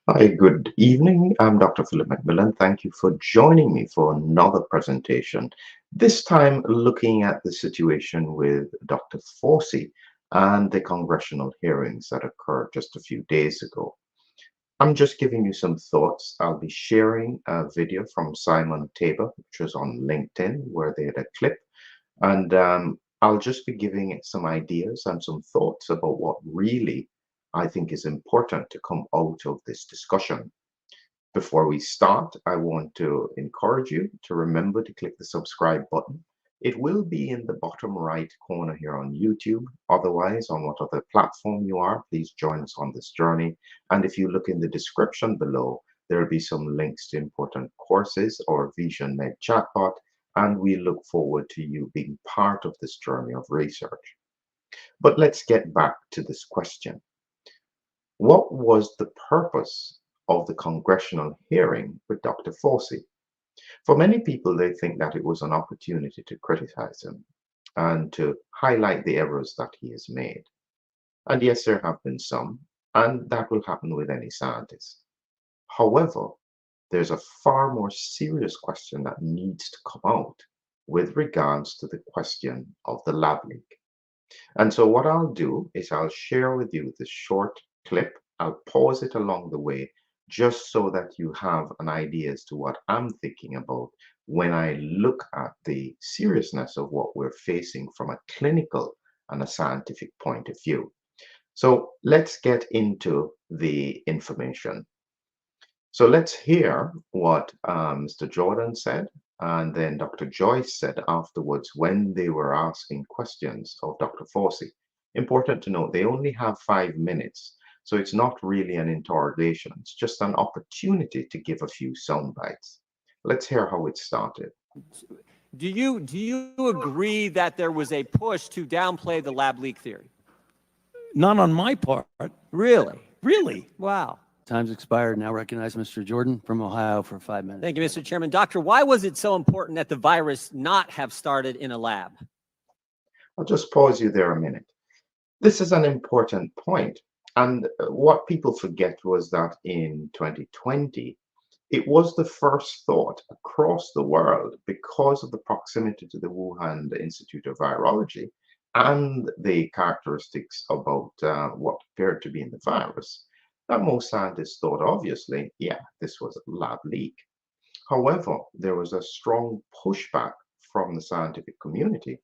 Hi, good evening. I'm Dr. Philip McMillan. Thank you for joining me for another presentation. This time looking at the situation with Dr. Fauci and the congressional hearings that occurred just a few days ago. I'm just giving you some thoughts. I'll be sharing a video from Simon Tabor, which was on LinkedIn, where they had a clip. And I'll just be giving it some ideas and some thoughts about what really I think is important to come out of this discussion. Before we start, I want to encourage you to remember to click the subscribe button. It will be in the bottom right corner here on YouTube. Otherwise, on what other platform you are, please join us on this journey. And if you look in the description below, there will be some links to important courses or VisionMed Chatbot, and we look forward to you being part of this journey of research. But let's get back to this question. What was the purpose of the congressional hearing with Dr. Fauci? For many people, they think that it was an opportunity to criticize him and to highlight the errors that he has made. And yes, there have been some, and that will happen with any scientist. However, there's a far more serious question that needs to come out with regards to the question of the lab leak. And so what I'll do is I'll share with you this short clip. I'll pause it along the way just so that you have an idea as to what I'm thinking about when I look at the seriousness of what we're facing from a clinical and a scientific point of view. So let's get into the information. So let's hear what Mr. Jordan said, and then Dr. Joyce said afterwards when they were asking questions of Dr. Fauci. Important to note, they only have 5 minutes, so it's not really an interrogation. It's just an opportunity to give a few sound bites. Let's hear how it started. Do you agree that there was a push to downplay the lab leak theory? Not on my part. Really? Really? Wow. Time's expired. Now recognize Mr. Jordan from Ohio for 5 minutes. Thank you, Mr. Chairman. Doctor, why was it so important that the virus not have started in a lab? I'll just pause you there a minute. This is an important point. And what people forget was that in 2020, it was the first thought across the world because of the proximity to the Wuhan Institute of Virology and the characteristics about what appeared to be in the virus that most scientists thought, obviously, yeah, this was a lab leak. However, there was a strong pushback from the scientific community,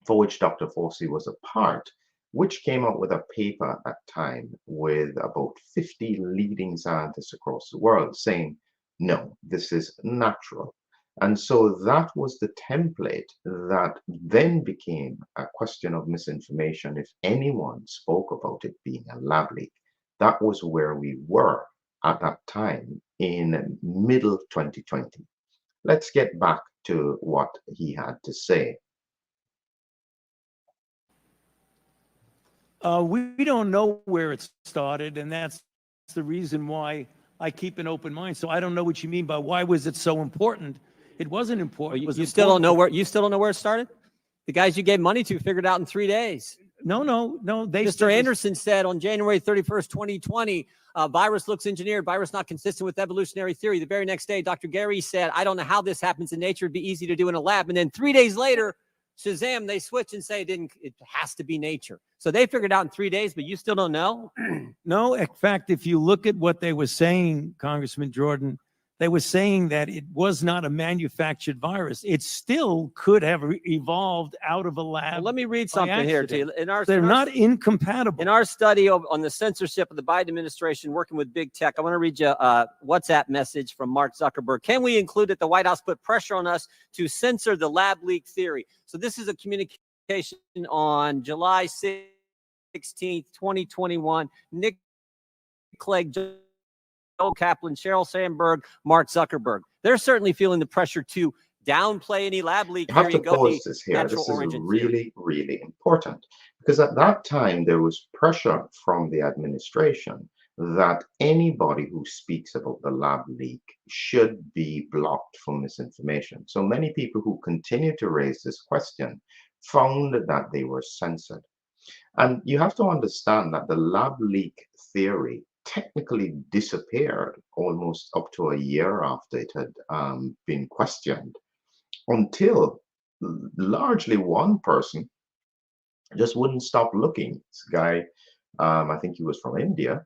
for which Dr. Fauci was a part, which came out with a paper at that time with about 50 leading scientists across the world saying, no, this is natural. And so that was the template that then became a question of misinformation if anyone spoke about it being a lab leak. That was where we were at that time in middle 2020. Let's get back to what he had to say. We don't know where it started, and that's the reason why I keep an open mind. So I don't know what you mean by why was it so important. It wasn't important. You still don't know where it started? The guys you gave money to figured it out in 3 days. No. Mr. Anderson said on January 31st, 2020, virus looks engineered, virus not consistent with evolutionary theory. The very next day, Dr. Gary said, I don't know how this happens in nature. It'd be easy to do in a lab. And then 3 days later, Shazam, they switch and say it has to be nature. So they figured it out in 3 days, but you still don't know? No, in fact, if you look at what they were saying, Congressman Jordan, they were saying that it was not a manufactured virus. It still could have evolved out of a lab. Well, let me read something here to you. They're not incompatible. In our study on the censorship of the Biden administration working with big tech, I want to read you a WhatsApp message from Mark Zuckerberg. Can we include that the White House put pressure on us to censor the lab leak theory? So this is a communication on July 16th, 2021. Nick Clegg, Joel Kaplan, Sheryl Sandberg, Mark Zuckerberg. They're certainly feeling the pressure to downplay any lab leak You have theory. to pause this here. This is really, really important because at that time there was pressure from the administration that anybody who speaks about the lab leak should be blocked from misinformation. So many people who continue to raise this question found that they were censored. And you have to understand that the lab leak theory technically disappeared almost up to a year after it had been questioned, until largely one person just wouldn't stop looking. This guy, I think he was from India,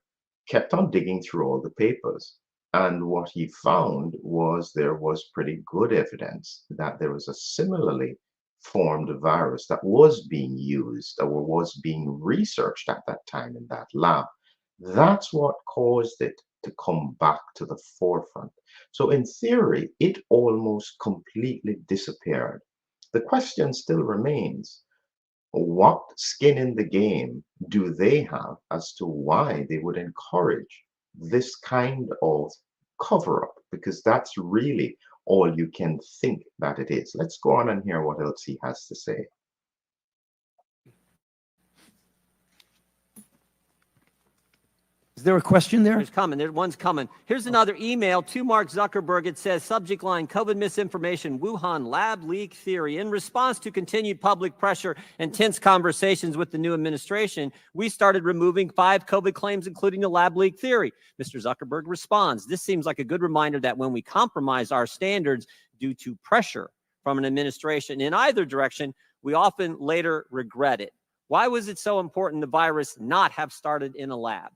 kept on digging through all the papers. And what he found was there was pretty good evidence that there was a similarly formed virus that was being used or was being researched at that time in that lab. That's what caused it to come back to the forefront. So in theory, it almost completely disappeared. The question still remains, what skin in the game do they have as to why they would encourage this kind of cover up? Because that's really all you can think that it is. Let's go on and hear what else he has to say. Is there a question there? There's coming. There's one's coming. Here's another email to Mark Zuckerberg. It says, subject line, COVID misinformation, Wuhan lab leak theory. In response to continued public pressure and tense conversations with the new administration, we started removing 5 COVID claims, including the lab leak theory. Mr. Zuckerberg responds, this seems like a good reminder that when we compromise our standards due to pressure from an administration in either direction, we often later regret it. Why was it so important the virus not have started in a lab?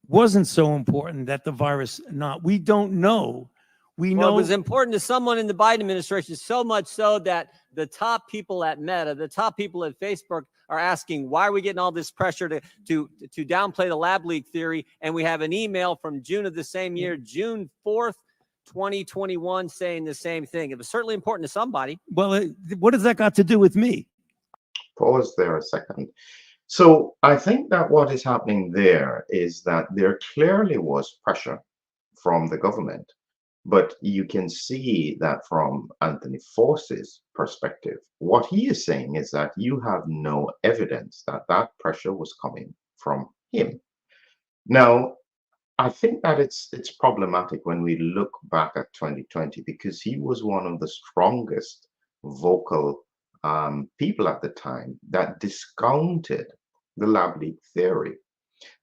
Wasn't so important that the virus not. We don't know. We Well, know it was important to someone in the Biden administration, so much so that the top people at Meta, the top people at Facebook are asking, why are we getting all this pressure to downplay the lab leak theory? And we have an email from June of the same year, June 4th, 2021, saying the same thing. It was certainly important to somebody. Well, what has that got to do with me? Pause there a second. So I think that what is happening there is that there clearly was pressure from the government, but you can see that from Anthony Fauci's perspective, what he is saying is that you have no evidence that that pressure was coming from him. Now, I think that it's problematic when we look back at 2020, because he was one of the strongest vocal people at the time that discounted the lab leak theory.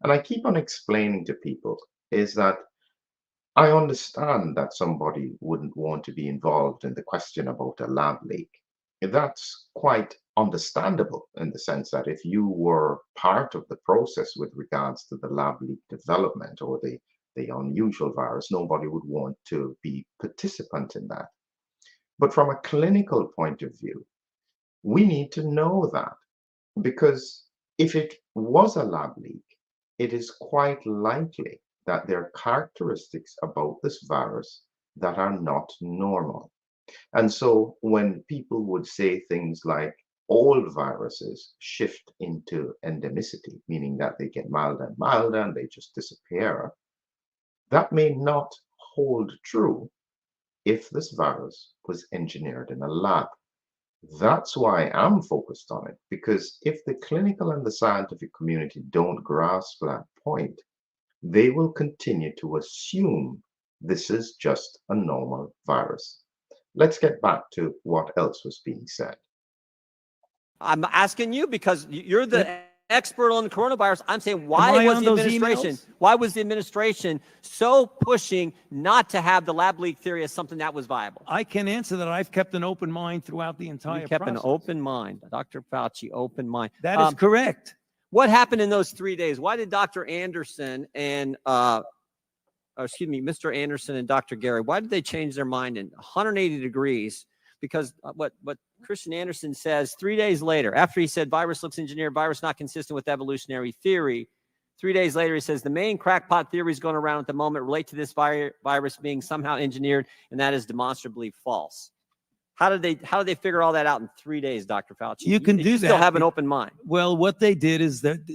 And I keep on explaining to people is that I understand that somebody wouldn't want to be involved in the question about a lab leak. That's quite understandable in the sense that if you were part of the process with regards to the lab leak development or the unusual virus, nobody would want to be participant in that. But from a clinical point of view, we need to know that, because if it was a lab leak, it is quite likely that there are characteristics about this virus that are not normal. And so when people would say things like all viruses shift into endemicity, meaning that they get milder and milder and they just disappear, that may not hold true if this virus was engineered in a lab. That's why I'm focused on it, because if the clinical and the scientific community don't grasp that point, they will continue to assume this is just a normal virus. Let's get back to what else was being said. I'm asking you because you're the expert on the coronavirus. I'm saying, why was the administration so pushing not to have the lab leak theory as something that was viable? I can answer that. I've kept an open mind throughout the entire You kept process. an open mind, Dr. Fauci, open mind. That is correct. What happened in those 3 days? Why did Dr. Anderson and Mr. Anderson and Dr. Gary, why did they change their mind in 180 degrees? Because what Christian Anderson says 3 days later, after he said virus looks engineered, virus not consistent with evolutionary theory, 3 days later he says the main crackpot theories going around at the moment relate to this virus being somehow engineered, and that is demonstrably false. How did they figure all that out in 3 days, Dr. Fauci? You can do that. Still have an open mind. Well, what they did is that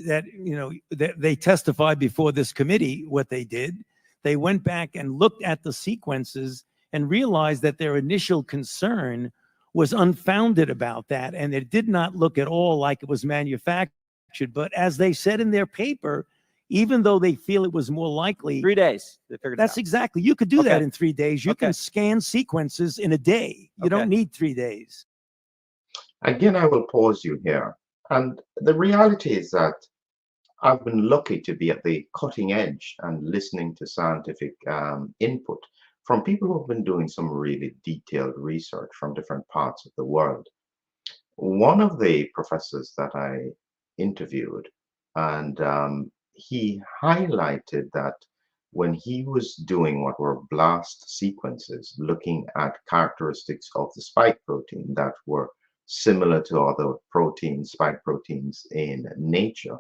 they testified before this committee. What they did, they went back and looked at the sequences and realized that their initial concern was unfounded about that, and it did not look at all like it was manufactured. But as they said in their paper, even though they feel it was more likely, 3 days they figured that's it out. exactly. You could do that in 3 days. You can scan sequences in a day. You don't need 3 days. Again, I will pause you here. And the reality is that I've been lucky to be at the cutting edge and listening to scientific input from people who have been doing some really detailed research from different parts of the world. One of the professors that I interviewed, and he highlighted that when he was doing what were blast sequences, looking at characteristics of the spike protein that were similar to other proteins, spike proteins in nature,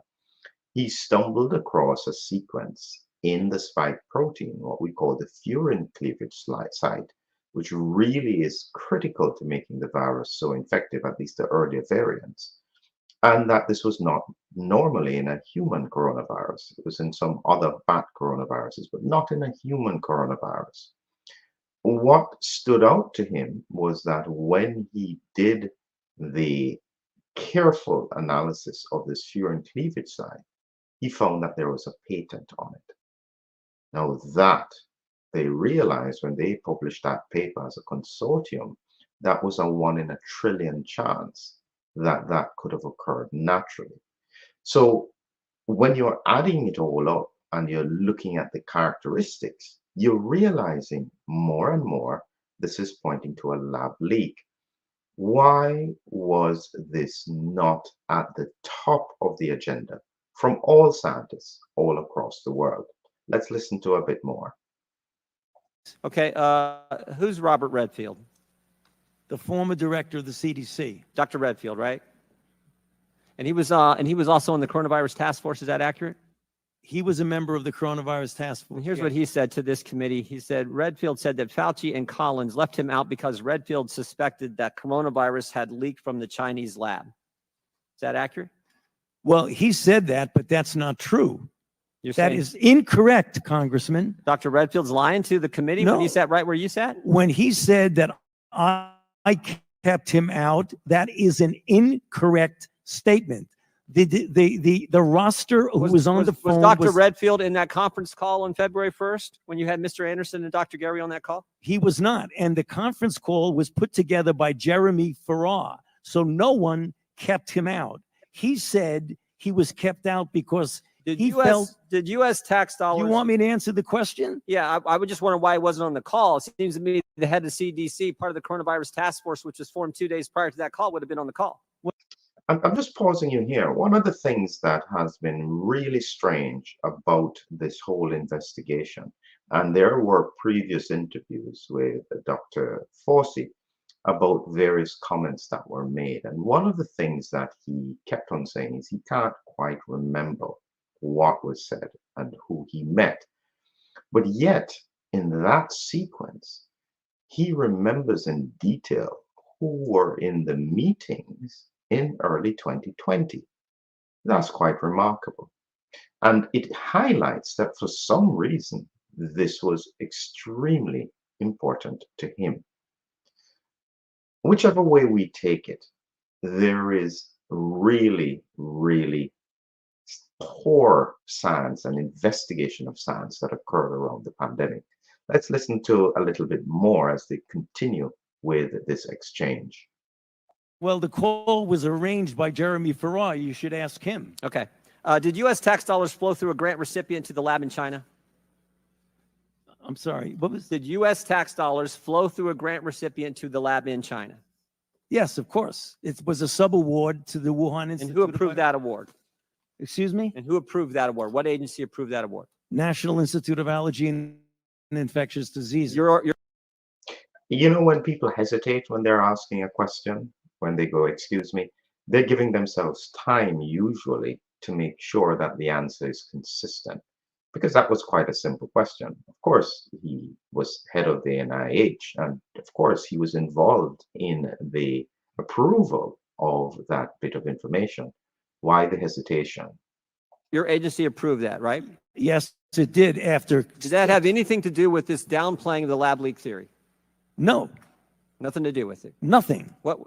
he stumbled across a sequence in the spike protein, what we call the furin cleavage site, which really is critical to making the virus so infective, at least the earlier variants. And that this was not normally in a human coronavirus. It was in some other bat coronaviruses, but not in a human coronavirus. What stood out to him was that when he did the careful analysis of this furin cleavage site, he found that there was a patent on it. Now that they realized when they published that paper as a consortium, that was a 1 in a trillion chance that that could have occurred naturally. So when you're adding it all up and you're looking at the characteristics, you're realizing more and more this is pointing to a lab leak. Why was this not at the top of the agenda from all scientists all across the world? Let's listen to a bit more. Okay, who's Robert Redfield? The former director of the CDC. Dr. Redfield, right? And he was also on the coronavirus task force. Is that accurate? He was a member of the coronavirus task force. And here's what he said to this committee. He said, Redfield said that Fauci and Collins left him out because Redfield suspected that coronavirus had leaked from the Chinese lab. Is that accurate? Well, he said that, but that's not true. You're That saying is incorrect, Congressman. Dr. Redfield's lying to the committee No. when he sat right where you sat? When he said that I kept him out, that is an incorrect statement. The roster who was on the phone was Dr. Redfield in that conference call on February 1st when you had Mr. Anderson and Dr. Gary on that call? He was not. And the conference call was put together by Jeremy Farrar. So no one kept him out. He said he was kept out because Did he felt. Did U.S. tax dollars? You want me to answer the question? Yeah, I would just wonder why he wasn't on the call. It seems to me the head of CDC, part of the coronavirus task force, which was formed 2 days prior to that call, would have been on the call. I'm just pausing you here. One of the things that has been really strange about this whole investigation, and there were previous interviews with Dr. Fauci about various comments that were made. And one of the things that he kept on saying is he can't quite remember what was said and who he met. But yet, in that sequence, he remembers in detail who were in the meetings in early 2020. That's quite remarkable. And it highlights that for some reason, this was extremely important to him. Whichever way we take it, there is really, really poor science and investigation of science that occurred around the pandemic. Let's listen to a little bit more as they continue with this exchange. Well, the call was arranged by Jeremy Farrar. You should ask him. Okay. Did U.S. tax dollars flow through a grant recipient to the lab in China? I'm sorry. What was? Did U.S. tax dollars flow through a grant recipient to the lab in China? Yes, of course. It was a subaward to the Wuhan Institute. And who approved that award? Excuse me? And who approved that award? What agency approved that award? National Institute of Allergy and Infectious Diseases. You know, when people hesitate when they're asking a question, when they go, excuse me, they're giving themselves time usually to make sure that the answer is consistent, because that was quite a simple question. Of course, he was head of the NIH, and of course, he was involved in the approval of that bit of information. Why the hesitation? Your agency approved that, right? Yes, it did. After. Did that have anything to do with this downplaying of the lab leak theory? No. Nothing to do with it. Nothing. What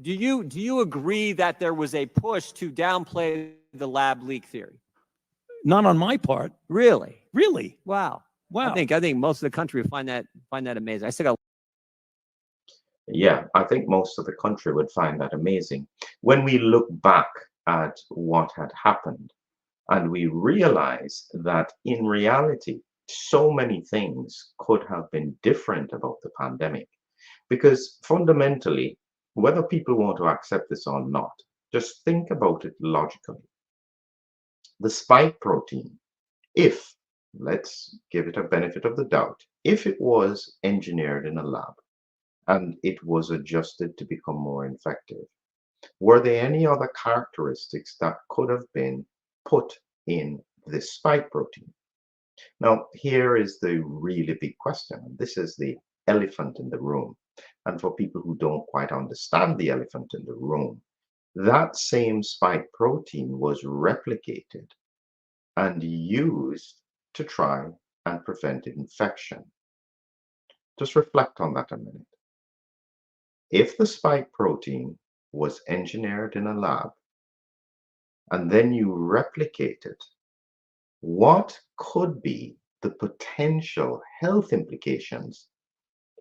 do you agree that there was a push to downplay the lab leak theory? Not on my part. Really? Really? Wow. Wow. I think most of the country would find that amazing. I still got. Yeah, I think most of the country would find that amazing. When we look back at what had happened, And we realized that in reality, so many things could have been different about the pandemic. Because fundamentally, whether people want to accept this or not, just think about it logically. The spike protein, if, let's give it a benefit of the doubt, if it was engineered in a lab and it was adjusted to become more infective, were there any other characteristics that could have been put in this spike protein? Now, here is the really big question. This is the elephant in the room. And for people who don't quite understand the elephant in the room, that same spike protein was replicated and used to try and prevent infection. Just reflect on that a minute. If the spike protein was engineered in a lab and then you replicate it, what could be the potential health implications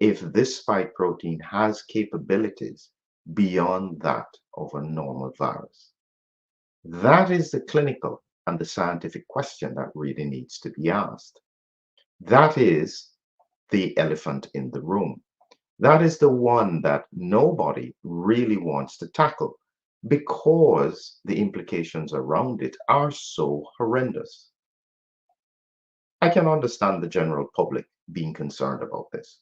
if this spike protein has capabilities beyond that of a normal virus? That is the clinical and the scientific question that really needs to be asked. That is the elephant in the room. That is the one that nobody really wants to tackle because the implications around it are so horrendous. I can understand the general public being concerned about this.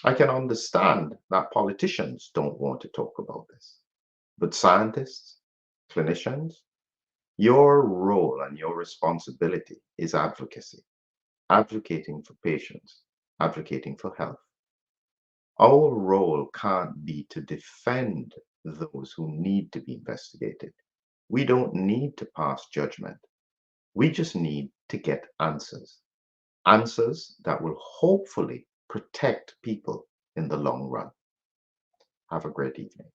I can understand that politicians don't want to talk about this. But scientists, clinicians, your role and your responsibility is advocacy, advocating for patients, advocating for health. Our role can't be to defend those who need to be investigated. We don't need to pass judgment. We just need to get answers. Answers that will hopefully protect people in the long run. Have a great evening.